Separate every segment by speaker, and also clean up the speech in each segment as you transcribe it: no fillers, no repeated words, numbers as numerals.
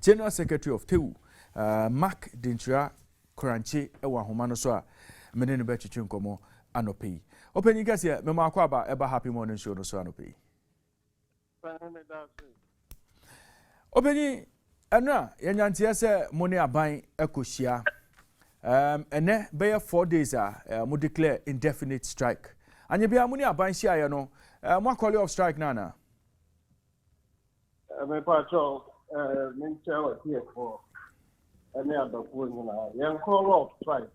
Speaker 1: General Secretary of TEU, Mark Dintra Kranchi, Ewa Homano Soa, Menene Betchun Como, Anopi. Open you guys here, Mama Kwaba, Eba Happy Morning Show, no so Anopi. Open Anna, Yantia say, money are buying Ekoshia. And then, by 4 days, mo declare indefinite strike. And you be a money are buying share, you know. More call of strike, Nana.
Speaker 2: My patrol, Mincha here for any other one. Young call of strike.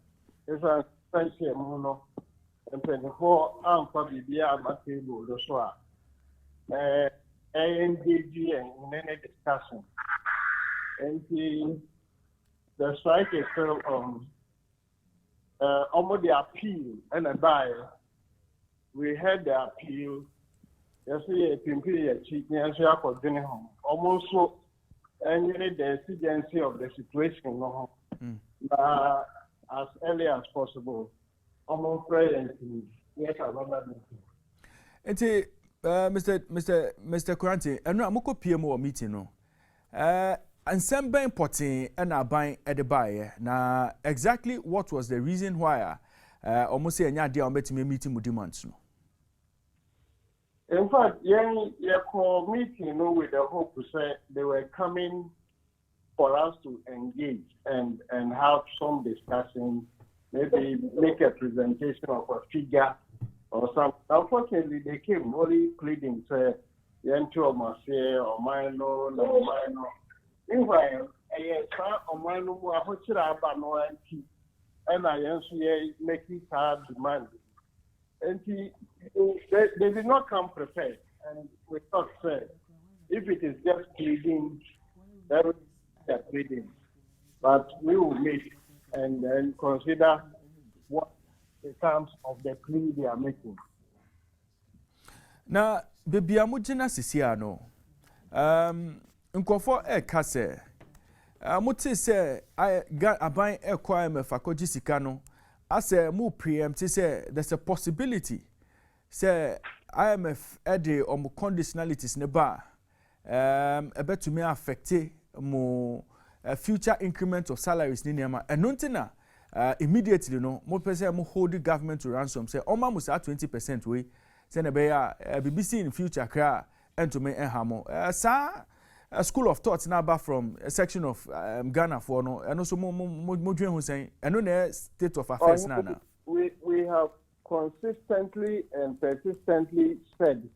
Speaker 2: It's a fancy mono and 24 arm for the beer at my table, the soir. ANDG in any discussion. And the strike is still almost the appeal and a buyer. We had the appeal. Yesterday, Pimpiri, Chief, for dinner home. Almost so, and you need the exigency of the situation as early as possible. Almost present. Yes, I remember.
Speaker 1: Mr. Kranti, and I'm going to PMO meeting. No, and some buying potting and are buying at the buyer. Now, exactly what was the reason why almost say a day on meeting with demands? No.
Speaker 2: In fact, your call meeting with the hope to say they were coming for us to engage and have some discussion, maybe make a presentation of a figure or something. Unfortunately, they came only pleading, say, Yancho Marseille or Mino, no Mino. Meanwhile, or Mino, I hope about no anti, and I answer making hard demand. And they did not come prepared. And we thought, say, if it is just pleading, that would be pleading. But we will meet and then consider what the terms of the plea they are making.
Speaker 1: Now, baby, Amujina Sisiano, Nkofo Kase, Muti say, I got a buying a choir fakoji sikano. I say, more preempt, say, there's a possibility. Say, IMF eddy or more conditionalities in the bar. A bet to me affect more future increment of salaries in Nema. And nontina immediately, you know, more person more hold the government to ransom. Say, almost at 20% way. Send a BBC in future cry and to me and hamo. Sir. A school of thoughts now from a section of Ghana for no, and also more Hussein, and no state of affairs now.
Speaker 2: We have consistently and persistently said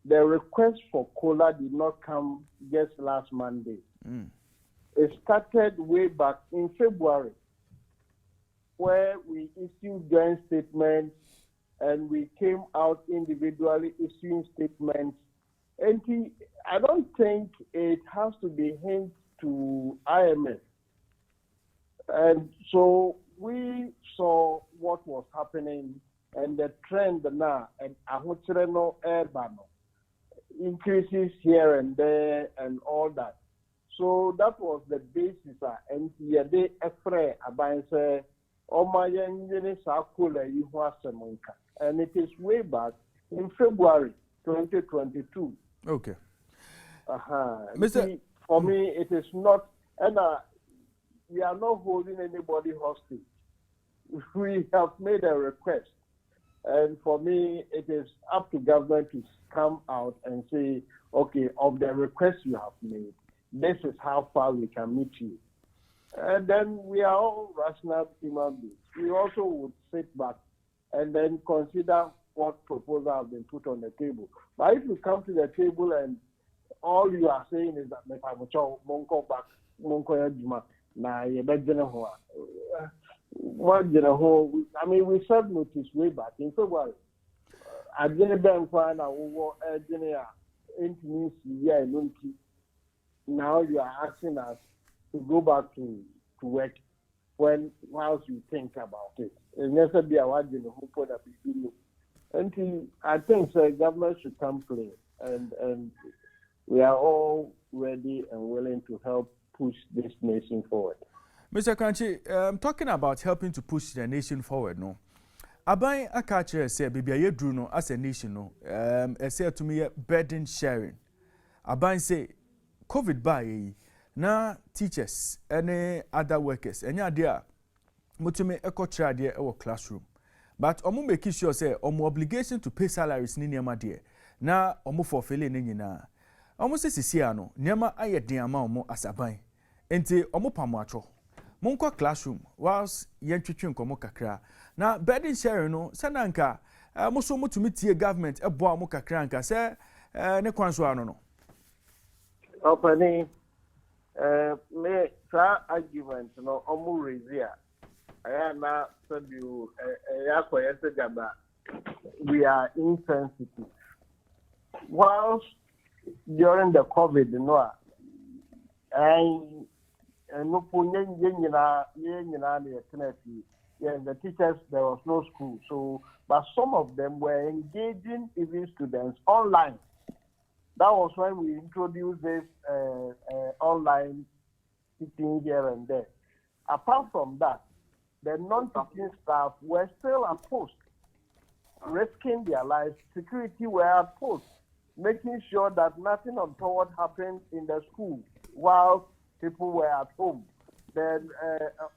Speaker 2: the request for cola did not come just last Monday. It started way back in February, where we issued joint statements and we came out individually issuing statements. And I don't think it has to be hinged to IMF. And so we saw what was happening and the trend now and Ahochireno Airbano increases here and there and all that. So that was the basis. And yede efre abanse omayen sakula yuhasemonka. And it is way back in February 2022.
Speaker 1: Okay.
Speaker 2: See, for me, it is not, and we are not holding anybody hostage. We have made a request, and for me, it is up to government to come out and say, okay, of the request you have made, this is how far we can meet you. And then we are all rational human beings. We also would sit back and then consider what proposal have been put on the table. But if you come to the table and all you are saying is that Monko back, Monko Yajima, na Yebejene I mean, we served notice way back in February. I didn't find out what now you are asking us to go back to work whilst you think about it. And yes, be a word who put up. And I think the government should come play, and we are all ready and willing to help push this nation forward.
Speaker 1: Mr. Kranchi, talking about helping to push the nation forward, no. Abai Akache say, "Baby, I do no as a nation, no. Say to me, burden sharing. Abai say, COVID by na teachers any other workers enya dia mutumi ekɔkyerɛ adeɛ ɛwɔ classroom but omo make sure say omo obligation to pay salaries ni niema de na omo forfeit ne nyina omo sisi ano niema ayɛ den ama omo asaban enti omo pamo atwo monkɔ classroom whilst yɛntwetwe nkɔmɔ kakra na burden sharing no sananka mo so mutumi tie government ebo mo kakra nka sɛ ne kwan so ano no
Speaker 2: Opening me sa argument no omu rezia aya na said you we are insensitive whilst during the COVID no the teachers there was no school so but some of them were engaging even students online. That was when we introduced this online teaching here and there. Apart from that, the non-teaching staff were still at post, risking their lives. Security were at post, making sure that nothing untoward happened in the school while people were at home. Then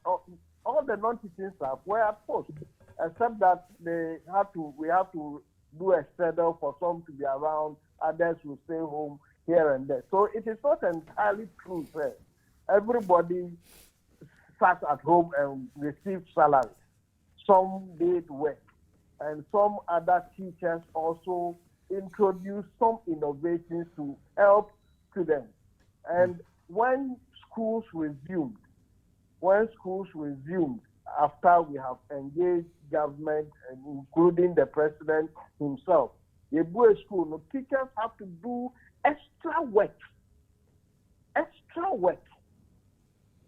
Speaker 2: all the non-teaching staff were at post, except that we have to do a schedule for some to be around. Others will stay home here and there. So it is not entirely true, sir. Everybody sat at home and received salary. Some did work. And some other teachers also introduced some innovations to help students. And when schools resumed, after we have engaged government, including the president himself, the boys' school, no teachers have to do extra work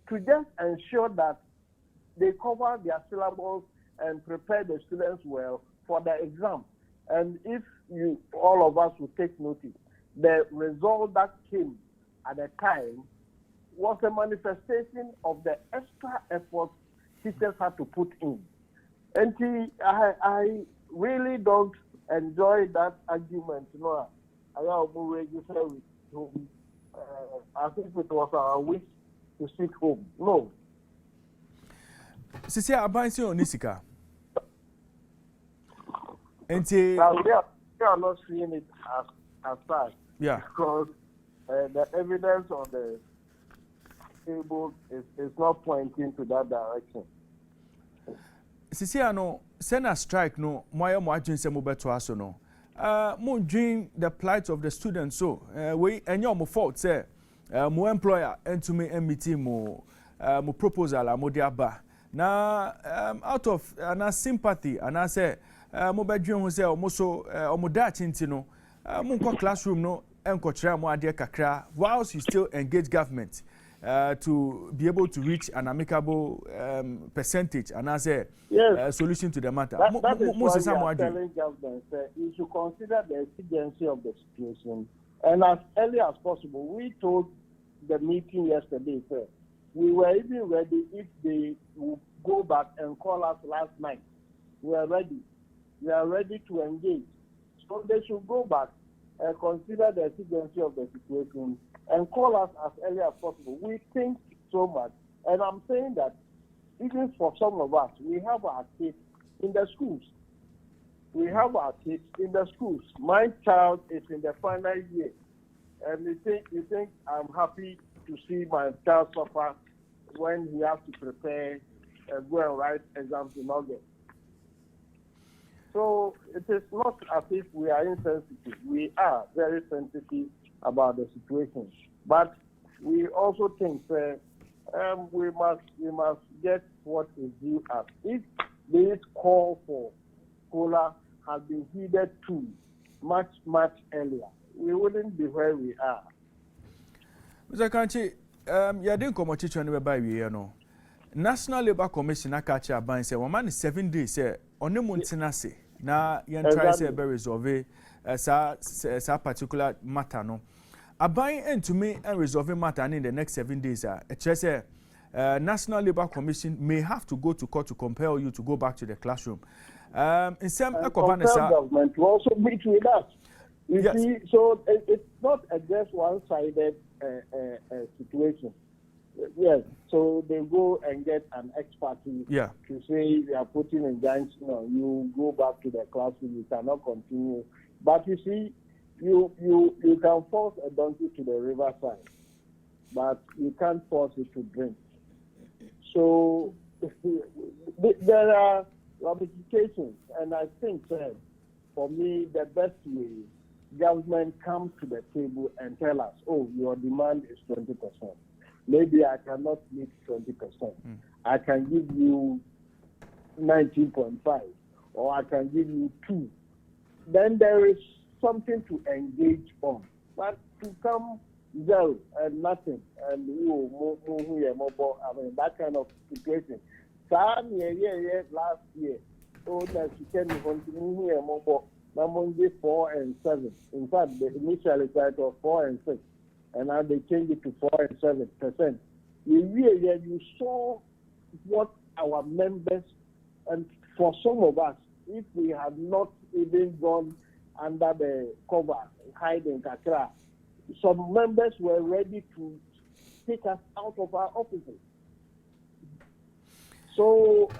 Speaker 2: to just ensure that they cover their syllables and prepare the students well for the exam. And if all of us will take notice, the result that came at the time was a manifestation of the extra effort teachers had to put in. And I really don't enjoy that argument. I think it was our wish to seek home. No.
Speaker 1: Sisi abansi onisika.
Speaker 2: We are not seeing it as such.
Speaker 1: Yeah.
Speaker 2: Because the evidence on the table is not pointing to that direction.
Speaker 1: Sisi ano sena strike no moya mo adwin se mo beto aso no mo dream the plight of the students so we enyo mo fault say mo employer entumi emiti mo proposal mo de aba na out of ana sympathy ana say mo bedwin ho say mo so mo da chinti no mo nko classroom no enko kire mo ade kakra whilst you still engage government to be able to reach an amicable percentage and as a solution to the matter.
Speaker 2: That is why we are telling government you should consider the exigency of the situation. And as early as possible, we told the meeting yesterday, sir, we were even ready if they would go back and call us last night. We are ready. We are ready to engage. So they should go back and consider the exigency of the situation and call us as early as possible. We think so much. And I'm saying that even for some of us, we have our kids in the schools. My child is in the final year. And you think I'm happy to see my child suffer when he has to prepare and go and write exams in August. So it is not as if we are insensitive. We are very sensitive about the situation, but we also think we must get what is due us. If this call for COLA had been heeded too much earlier, we wouldn't be where we are.
Speaker 1: Mr. Kanchi, you didn't come to church by we no. National Labour Commission akachi aban say 1 7 days say on montenase na yen try say be resolve sa particular matter no. Aban entumi and resolving matter in the next 7 days say National Labour Commission may have to go to court to compel you to go back to the classroom. In some
Speaker 2: government will also meet with us. You see, so it's not just one-sided situation. Yes, so they go and get an expert to say they are putting injunction on you, go back to the classroom, you cannot continue. But you see, you can force a donkey to the riverside, but you can't force it to drink. So there are ramifications, and I think for me the best way government come to the table and tell us, oh, your demand is 20%. Maybe I cannot meet 20%. I can give you 19.5, or I can give you 2. Then there is something to engage on. But to come 0 and nothing, and I mean, that kind of situation. Last year, she came among 4 and 7. In fact, the initial it was 4 and 6. And now they changed it to 4 and 7%. You saw what our members, and for some of us, if we had not even gone under the cover, hiding Kakra, some members were ready to take us out of our offices. So,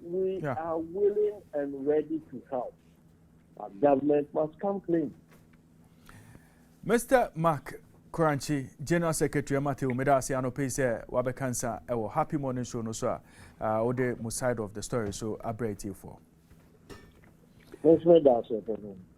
Speaker 2: we are willing and ready to help. Our government must come clean.
Speaker 1: Mr. Mark Kranchi, General Secretary Matthew Medasi Anopese Wabekansa, our happy morning show no so ode mo side of the story so I break you for.
Speaker 2: Yes, Medasi.